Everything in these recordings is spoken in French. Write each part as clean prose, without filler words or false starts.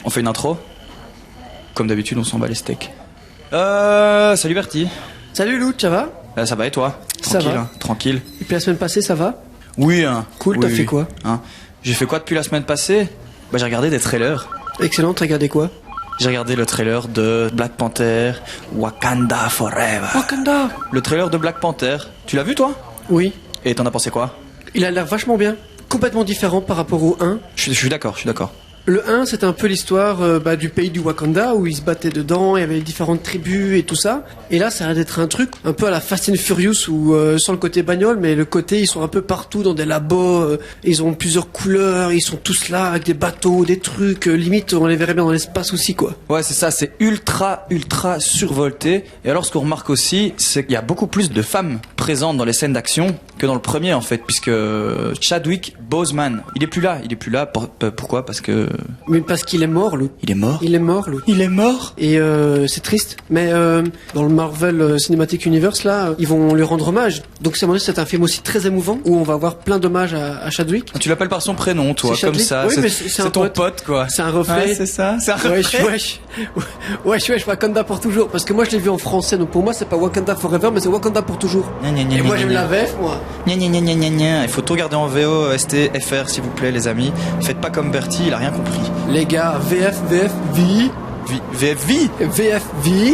On fait une intro. Comme d'habitude, on s'en bat les steaks. Salut Bertie. Salut Lou, ça va? Ça va et toi? Ça Tranquille, va. hein, tranquille. Et puis la semaine passée, ça va? Oui, hein. Cool, oui, t'as oui. fait quoi? Hein. J'ai fait quoi depuis la semaine passée? Bah j'ai regardé des trailers. Excellent, t'as regardé quoi? J'ai regardé le trailer de Black Panther, Wakanda Forever. Wakanda! Le trailer de Black Panther. Tu l'as vu toi? Oui. Et t'en as pensé quoi? Il a l'air vachement bien. Complètement différent par rapport au 1. Je suis d'accord, je suis d'accord. Le 1, c'était un peu l'histoire du pays du Wakanda, où ils se battaient dedans, il y avait les différentes tribus et tout ça. Et là, ça a l'air d'être un truc un peu à la Fast and Furious, où sans le côté bagnole, mais le côté, ils sont un peu partout dans des labos, ils ont plusieurs couleurs, ils sont tous là avec des bateaux, des trucs, limite, on les verrait bien dans l'espace aussi, quoi. Ouais, c'est ça, c'est ultra survolté. Et alors, ce qu'on remarque aussi, c'est qu'il y a beaucoup plus de femmes présentes dans les scènes d'action que dans le premier, en fait, puisque Chadwick Boseman, il est plus là. Pourquoi? Parce que... Mais parce qu'il est mort, Lou. Il est mort? Il est mort, Lou. Il est mort? Et c'est triste, mais dans le Marvel Cinematic Universe là, ils vont lui rendre hommage. Donc c'est un film aussi très émouvant où on va avoir plein d'hommages à Chadwick. Tu l'appelles par son prénom, toi, C'est comme Chadwick. ça. Oui, mais c'est un ton pote, quoi. C'est un reflet. Ouais, c'est ça. C'est un reflet. Wesh, Wakanda pour toujours. Parce que moi je l'ai vu en français, donc pour moi c'est pas Wakanda Forever, mais c'est Wakanda pour toujours. Et moi j'aime la VF, moi. Il faut tout regarder en VO, ST, FR, s'il vous plaît, les amis. Faites pas comme Bertie, il a rien compris. Les gars, VF, V. VFV.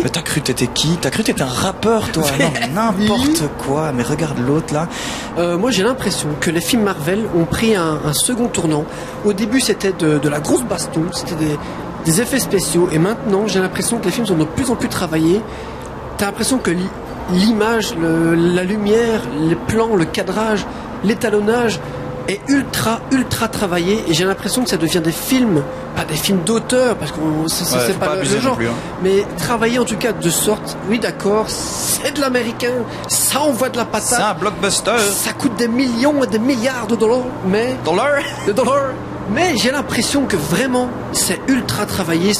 Mais t'as cru que t'étais qui? T'as cru que t'étais un rappeur, toi? Non, mais n'importe quoi. Mais regarde l'autre, là. Moi, j'ai l'impression que les films Marvel ont pris un second tournant. Au début, c'était de la grosse baston, c'était des effets spéciaux. Et maintenant, j'ai l'impression que les films sont de plus en plus travaillés. T'as l'impression que l'image, la lumière, les plans, le cadrage, l'étalonnage est ultra travaillé, et j'ai l'impression que ça devient des films, pas des films d'auteur, parce que c'est pas le genre, plus, hein. Mais travailler en tout cas de sorte, oui d'accord, c'est de l'américain, ça envoie de la patate, c'est un blockbuster, ça coûte des millions et des milliards de dollars, mais j'ai l'impression que vraiment c'est ultra travaillé,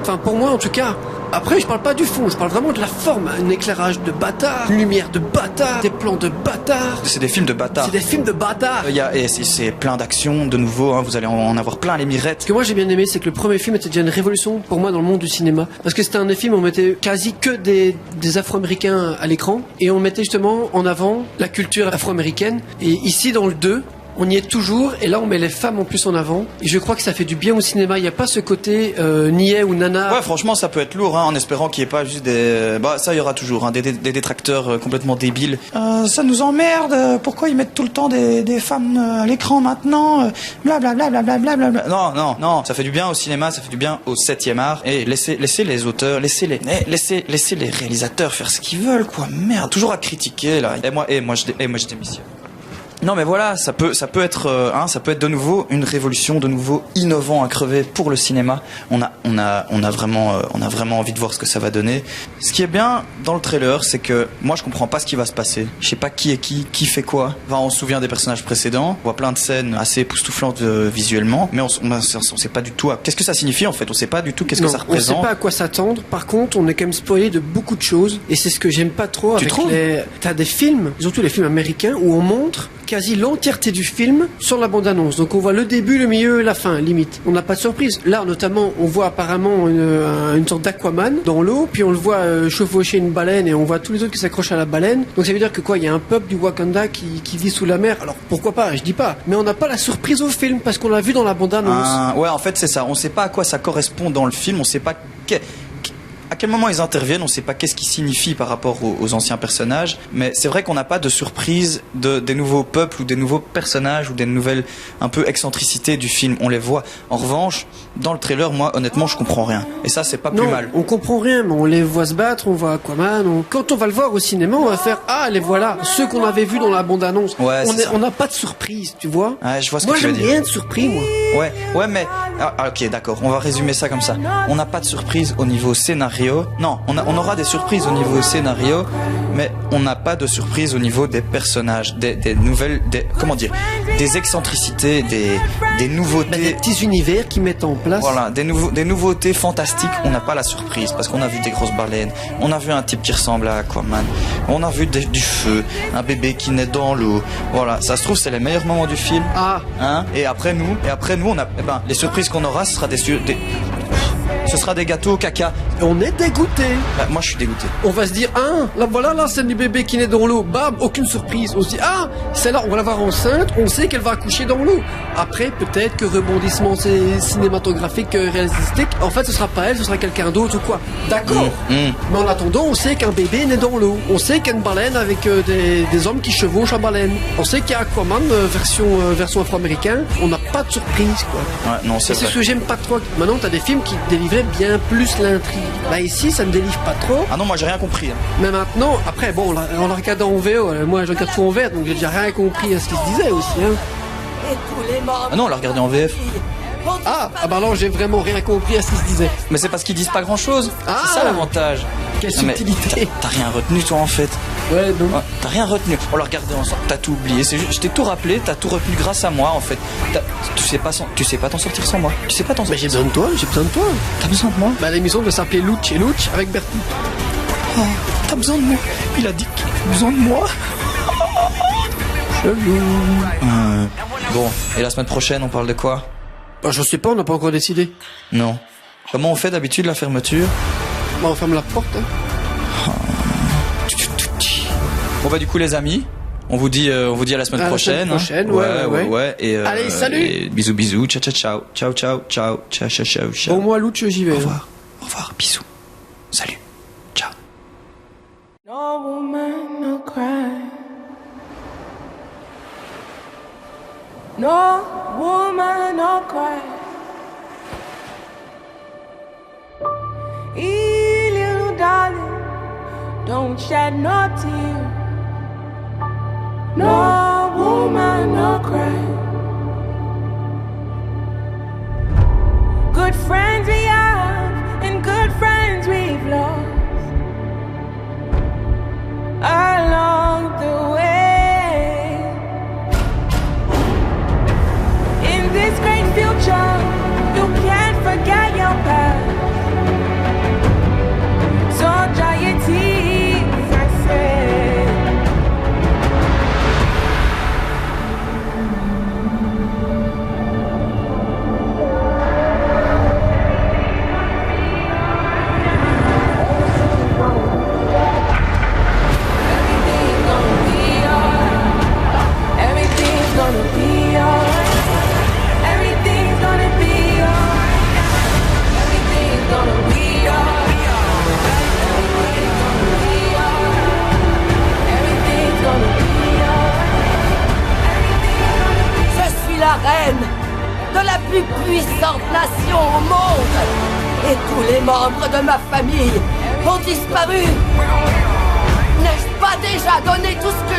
enfin pour moi en tout cas. Après, je parle pas du fond, je parle vraiment de la forme. Un éclairage de bâtard, une lumière de bâtard, des plans de bâtard. C'est des films de bâtard. C'est des films de bâtard. Et c'est plein d'actions, de nouveau, hein, vous allez en avoir plein les mirettes. Ce que moi j'ai bien aimé, c'est que le premier film était déjà une révolution pour moi dans le monde du cinéma. Parce que c'était un des films où on mettait quasi que des Afro-Américains à l'écran. Et on mettait justement en avant la culture afro-américaine. Et ici, dans le 2... on y est toujours, et là on met les femmes en plus en avant, et je crois que ça fait du bien au cinéma. Il n'y a pas ce côté niais ou nana. Ouais, franchement ça peut être lourd, hein, en espérant qu'il n'y ait pas juste des... Bah ça il y aura toujours, hein, des détracteurs complètement débiles. Ça nous emmerde, pourquoi ils mettent tout le temps des femmes à l'écran maintenant, blablabla. Non, ça fait du bien au cinéma, ça fait du bien au 7e art, et laissez les auteurs, laissez les réalisateurs faire ce qu'ils veulent, quoi. Merde, toujours à critiquer là. Et moi je démissionne. Non mais voilà, ça peut être ça peut être de nouveau une révolution, de nouveau innovant à crever pour le cinéma. On a vraiment envie de voir ce que ça va donner. Ce qui est bien dans le trailer, c'est que moi je comprends pas ce qui va se passer. Je sais pas qui est qui fait quoi. Enfin, on se souvient des personnages précédents, on voit plein de scènes assez époustouflantes visuellement, mais on sait pas du tout qu'est-ce que ça signifie en fait. On sait pas du tout qu'est-ce que ça représente. On sait pas à quoi s'attendre. Par contre, on est quand même spoilé de beaucoup de choses, et c'est ce que j'aime pas trop. Tu trouves? T'as des films, surtout les films américains, où on montre quasi l'entièreté du film sur la bande-annonce. Donc on voit le début, le milieu et la fin, limite. On n'a pas de surprise. Là, notamment, on voit apparemment une sorte d'Aquaman dans l'eau, puis on le voit chevaucher une baleine, et on voit tous les autres qui s'accrochent à la baleine. Donc ça veut dire que quoi, il y a un peuple du Wakanda qui vit sous la mer. Alors pourquoi pas, je dis pas. Mais on n'a pas la surprise au film, parce qu'on l'a vu dans la bande-annonce. Ouais, en fait c'est ça. On sait pas à quoi ça correspond dans le film, on sait pas à quel moment ils interviennent, on ne sait pas qu'est-ce qui signifie par rapport aux anciens personnages, mais c'est vrai qu'on n'a pas de surprise des nouveaux peuples ou des nouveaux personnages ou des nouvelles un peu excentricités du film, on les voit. En revanche, dans le trailer, moi honnêtement je comprends rien, et ça c'est pas plus mal. On comprend rien, mais on les voit se battre, on voit Aquaman, quand on va le voir au cinéma, on va faire les voilà, ceux qu'on avait vus dans la bande-annonce. Ouais, on n'a pas de surprise, tu vois. Ouais, je vois ce que tu veux dire. Moi j'aime rien de surpris, moi. Ouais, mais ok, d'accord, on va résumer ça comme ça. On n'a pas de surprise au niveau scénario. Non, on aura des surprises au niveau scénario, mais on n'a pas de surprise au niveau des personnages, des nouvelles, des excentricités, des nouveautés. Des petits univers qui mettent en place. Voilà, des nouveautés fantastiques. On n'a pas la surprise parce qu'on a vu des grosses baleines, on a vu un type qui ressemble à Aquaman, on a vu du feu, un bébé qui naît dans l'eau. Voilà, ça se trouve c'est les meilleurs moments du film. Et après nous, on a, les surprises qu'on aura, ce sera des Ce sera des gâteaux au caca. On est dégoûté. Bah, moi, je suis dégoûté. On va se dire, là voilà la scène du bébé qui naît dans l'eau. Bam, aucune surprise. On se dit, celle-là, on va la voir enceinte, on sait qu'elle va accoucher dans l'eau. Après, peut-être que rebondissement cinématographique, réalistique, en fait, ce sera pas elle, ce sera quelqu'un d'autre ou quoi. D'accord. Mais en attendant, on sait qu'un bébé naît dans l'eau. On sait qu'il y a une baleine avec des hommes qui chevauchent la baleine. On sait qu'il y a Aquaman, version afro-américain. On n'a pas de surprise, quoi. Ouais, non, c'est ce que j'aime pas trop. Maintenant, t'as des films qui délivraient bien plus l'intrigue. Là, ici, ça ne délivre pas trop. Ah non, moi, j'ai rien compris. Mais maintenant, après, bon, on l'a regardé en VO. Moi, je regarde tout en VF, donc j'ai déjà rien compris à ce qu'il se disait aussi. Ah non, on l'a regardé en VF. Bah alors, j'ai vraiment rien compris à ce qu'il se disait. Mais c'est parce qu'ils disent pas grand-chose. C'est ça l'avantage. Quelle subtilité. T'as rien retenu, toi, en fait. Ouais, donc. T'as rien retenu. On l'a regardé ensemble. T'as tout oublié. Je t'ai tout rappelé. T'as tout retenu grâce à moi, en fait. Tu sais pas t'en sortir sans moi. Tu sais pas t'en sortir. Mais j'ai besoin de toi. T'as besoin de moi. Bah, l'émission doit s'appeler Louch et Louch avec Bertie. T'as besoin de moi. Il a dit qu'il a besoin de moi. Bon, et la semaine prochaine, on parle de quoi? Je sais pas, on n'a pas encore décidé. Non. Comment on fait d'habitude la fermeture? On ferme la porte. Bon bah du coup les amis, on vous dit à la semaine prochaine. La semaine prochaine, ouais. Et, allez, salut. Et bisous, ciao. Bon, moi, Louch, j'y vais. Au revoir, bisous. Salut, ciao. No woman, no cry. No woman, no cry. Hey, little darling, don't shed no tear. No woman, no cry. Good friends we have, and good friends we've lost along the way. In this great future, you can't forget your past. So dry your tears, I say. La reine de la plus puissante nation au monde. Et tous les membres de ma famille ont disparu. N'ai-je pas déjà donné tout ce que